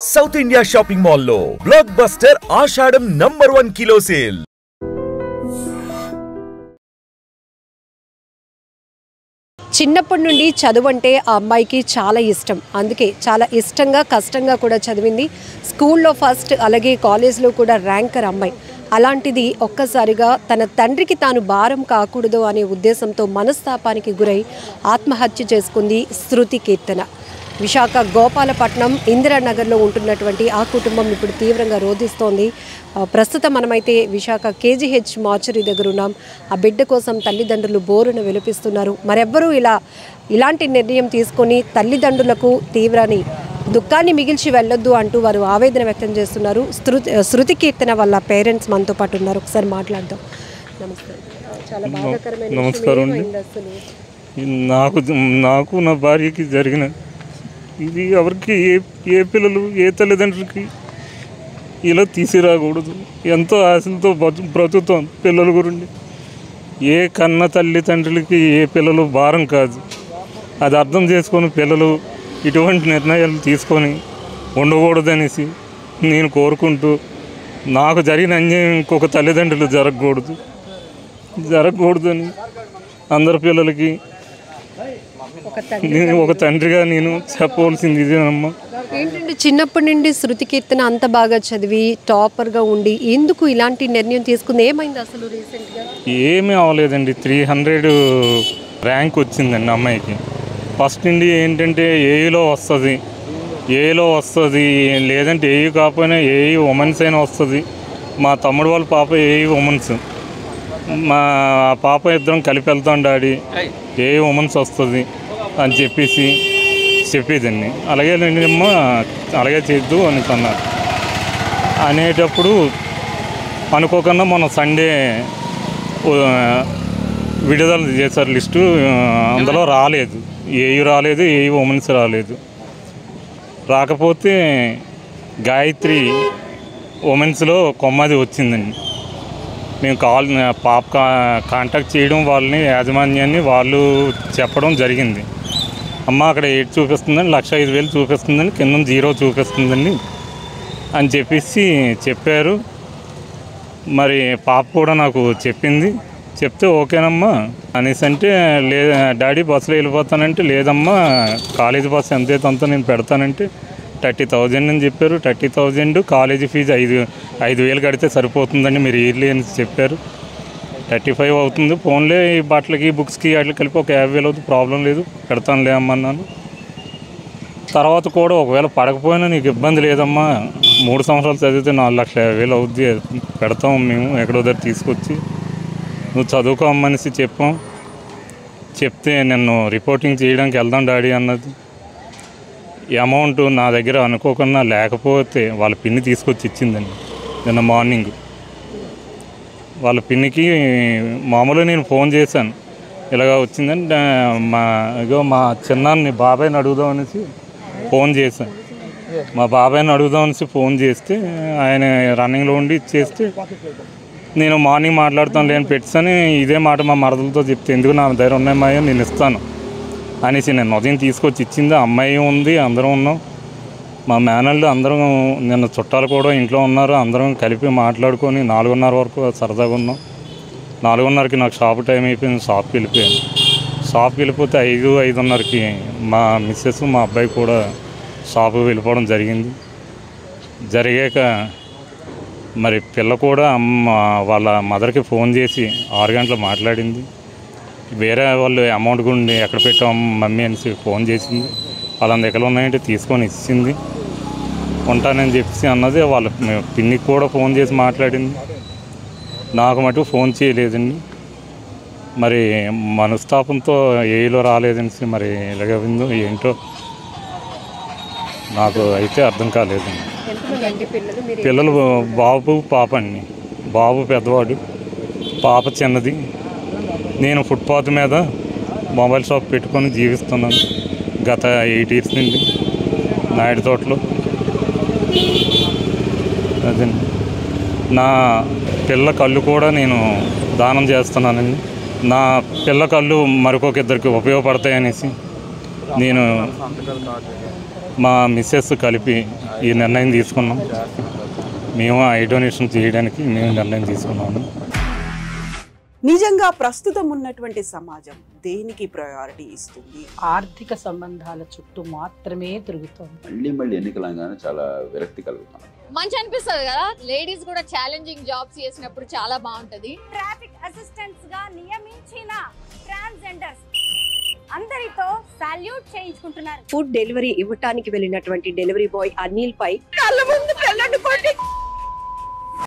South India shopping mall లో block buster ఆషాఢం number 1 kilo sale. చిన్నప్పటి నుండి చదువు అంటే ఆ అమ్మాయికి చాలా ఇష్టం. అందుకే చాలా ఇష్టంగా కష్టంగా కూడా చదివింది. స్కూల్లో ఫస్ట్, అలాగే కాలేజ్లో కూడా ర్యాంకర్ అమ్మాయి. అలాంటిది ఒక్కసారిగా తన తండ్రికి తాను భారం కాకూడదు అనే ఉద్దేశంతో మనస్తాపానికి గురై ఆత్మహత్య చేసుకుంది శృతి కీర్తన. విశాఖ గోపాలపట్నం ఇందిరానగర్లో ఉంటున్నటువంటి ఆ కుటుంబం ఇప్పుడు తీవ్రంగా రోధిస్తోంది. ప్రస్తుతం మనమైతే విశాఖ కేజీహెచ్ మార్చరీ దగ్గర ఉన్నాం. ఆ బిడ్డ కోసం తల్లిదండ్రులు బోరున విలపిస్తున్నారు. మరెవ్వరూ ఇలాంటి నిర్ణయం తీసుకొని తల్లిదండ్రులకు తీవ్రని దుఃఖాన్ని మిగిల్చి వెళ్ళొద్దు అంటూ వారు ఆవేదన వ్యక్తం చేస్తున్నారు. శృతి కీర్తన వాళ్ళ పేరెంట్స్ మనతో పాటు ఉన్నారు. ఒకసారి మాట్లాడదాం. నమస్కారం. చాలా బాధాకరమైన నమస్కారం. నాకు నా భార్యకి జరిగిన ఇది ఎవరికి ఏ పిల్లలు ఏ తల్లిదండ్రులకి ఇలా తీసిరాకూడదు. ఎంతో ఆశలతో బ్రతుకుతాం పిల్లల గురించి. ఏ కన్న తల్లిదండ్రులకి ఏ పిల్లలు భారం కాదు. అది అర్థం చేసుకొని పిల్లలు ఇటువంటి నిర్ణయాలు తీసుకొని ఉండకూడదనేసి నేను కోరుకుంటూ, నాకు జరిగిన అన్యాయం ఇంకొక తల్లిదండ్రులు జరగకూడదని అందరి పిల్లలకి నేను ఒక తండ్రిగా నేను చెప్పవలసింది ఇదేనమ్మా. ఏంటంటే చిన్నప్పటి నుండి శృతి కీర్తన అంత బాగా చదివి టాపర్గా ఉండి ఎందుకు ఇలాంటి నిర్ణయం తీసుకుంది? ఏమైంది అసలు రీసెంట్గా? ఏమీ అవ్వలేదండి. 300 ర్యాంక్ వచ్చిందండి అమ్మాయికి. ఫస్ట్ నుండి ఏంటంటే ఏఈలో వస్తుంది, లేదంటే ఏఈ కాకపోయినా ఏఈ ఉమెన్స్ అయినా వస్తుంది. మా తమ్ముడు వాళ్ళ పాప ఏఈ ఉమెన్స్, మా పాప ఇద్దరం కలిపి వెళ్తాం డాడీ, ఏఈ ఉమెన్స్ వస్తుంది అని చెప్పేదండి. అలాగే అమ్మ అలాగే చేద్దు అని అన్నారు. అనేటప్పుడు అనుకోకుండా మన సండే విడుదల చేశారు లిస్టు. అందులో రాలేదు, ఏఈ ఉమెన్స్ రాలేదు. రాకపోతే గాయత్రి ఉమెన్స్లో కొమ్మది వచ్చిందండి. మేము పాప కాంటాక్ట్ చేయడం, వాళ్ళని యాజమాన్యాన్ని వాళ్ళు చెప్పడం జరిగింది. అమ్మ అక్కడ 8 చూపిస్తుందండి, 1,05,000 చూపిస్తుందండి, కింద 0 చూపిస్తుందండి అని చెప్పారు. మరి పాప కూడా నాకు చెప్తే ఓకేనమ్మా అనేసి అంటే, లేదా డాడీ బస్సులో వెళ్ళిపోతానంటే, లేదమ్మా కాలేజీ బస్సు ఎంతైతే అంతా నేను పెడతానంటే 30,000 అని చెప్పారు. 30,000 కాలేజీ ఫీజు 5,000 కడితే సరిపోతుందండి మీరు ఇయర్లీ అని చెప్పారు. 35 అవుతుంది, ఫోన్లే ఈ బట్టలకి బుక్స్కి వాటికి కలిపి ఒక 50,000 అవుతుంది, ప్రాబ్లం లేదు పెడతానులే అమ్మన్నాను. తర్వాత కూడా ఒకవేళ పడకపోయినా నీకు ఇబ్బంది లేదమ్మా, 3 సంవత్సరాలు చదివితే 4,50,000 అవుద్ది, పెడతాం మేము ఎక్కడో దగ్గర తీసుకొచ్చి, నువ్వు చదువుకోమనేసి చెప్తే నన్ను రిపోర్టింగ్ చేయడానికి వెళ్దాం డాడీ అన్నది. ఈ అమౌంట్ నా దగ్గర అనుకోకుండా లేకపోతే వాళ్ళ పిన్ని తీసుకొచ్చి ఇచ్చిందండి నిన్న మార్నింగ్. వాళ్ళ పిన్నికి మామూలుగా నేను ఫోన్ చేశాను, ఇలాగ వచ్చిందని. మా చిన్నాన్ని బాబాయ్ని అడుగుదామనేసి ఫోన్ చేశాను. మా బాబాయ్ని అడుగుదామనేసి ఫోన్ చేస్తే ఆయన రన్నింగ్లో ఉండి ఇచ్చేస్తే, నేను మార్నింగ్ మాట్లాడుతాను లేని పెట్టాను. ఇదే మాట మా మరదలతో చెప్తే, ఎందుకు నా దగ్గర ఉన్నాయో నేను ఇస్తాను అనేసి నేను ఉదయం తీసుకొచ్చి ఇచ్చింది. అమ్మాయి ఉంది, అందరం ఉన్నాం, మా మేనల్లు అందరం, నిన్న చుట్టాలు కూడా ఇంట్లో ఉన్నారు. అందరం కలిపి మాట్లాడుకొని 4:30 వరకు సరదాగా ఉన్నాం. 4:30కి నాకు షాప్ టైం అయిపోయింది, షాప్కి వెళ్ళిపోతే 5:30కి మా మిస్సెస్ మా అబ్బాయి కూడా షాప్కి వెళ్ళిపోవడం జరిగాక మరి పిల్ల కూడా వాళ్ళ మదర్కి ఫోన్ చేసి 6 గంటలు మాట్లాడింది. వేరే వాళ్ళు అమౌంట్ గురించి ఎక్కడ పెట్టాం మమ్మీ అనేసి ఫోన్ చేసింది. వాళ్ళ దగ్గర ఉన్నాయంటే తీసుకొని ఇచ్చింది, ఉంటానని చెప్పేసి అన్నది. వాళ్ళ పిన్నికి కూడా ఫోన్ చేసి మాట్లాడింది, నాకు మటుకు ఫోన్ చేయలేదండి. మరి మనస్తాపంతో ఏలో రాలేదనేసి మరి ఎలాగవిందో ఏంటో నాకు అయితే అర్థం కాలేదండి. పిల్లలు బాబు పాప అండి. బాబు పెద్దవాడు, పాప చిన్నది. నేను ఫుట్పాత్ మీద మొబైల్ షాప్ పెట్టుకొని జీవిస్తున్నాను గత 8 years నుండి నాయుడు తోటలో. అదండి, నా పిల్ల కళ్ళు కూడా నేను దానం చేస్తున్నానండి. నా పిల్ల కళ్ళు మరొక ఇద్దరికి ఉపయోగపడతాయనేసి నేను మా మిస్సెస్ కలిపి ఈ నిర్ణయం తీసుకున్నాం. మేము ఐ డొనేషన్ చేయడానికి మేము నిర్ణయం తీసుకున్నాము. నిజంగా ప్రస్తుతం ఉన్నటువంటి సమాజం దేనికి ప్రయారిటీ ఇస్తుంది? ఆర్థిక సంబంధాల చుట్టూ మాత్రమే తిరుగుతుంది. మళ్ళీ ఎన్నికలంగానే చాలా విరక్తి కలుగుతాం. మంచి అనిపిస్తుంది కదా, లేడీస్ కూడా ఛాలెంజింగ్ జాబ్స్ చేసినప్పుడు చాలా బాగుంటది. ట్రాఫిక్ అసిస్టెంట్స్ గా నియమించిన ట్రాన్స్జెండర్స్ అందరితో సాల్యూట్ చేయించుకుంటున్నారు. ఫుడ్ డెలివరీ ఇవ్వటానికి వెళ్ళినటువంటి డెలివరీ బాయ్ అనిల్ పై కళ్ళ ముందు పెళ్ళండి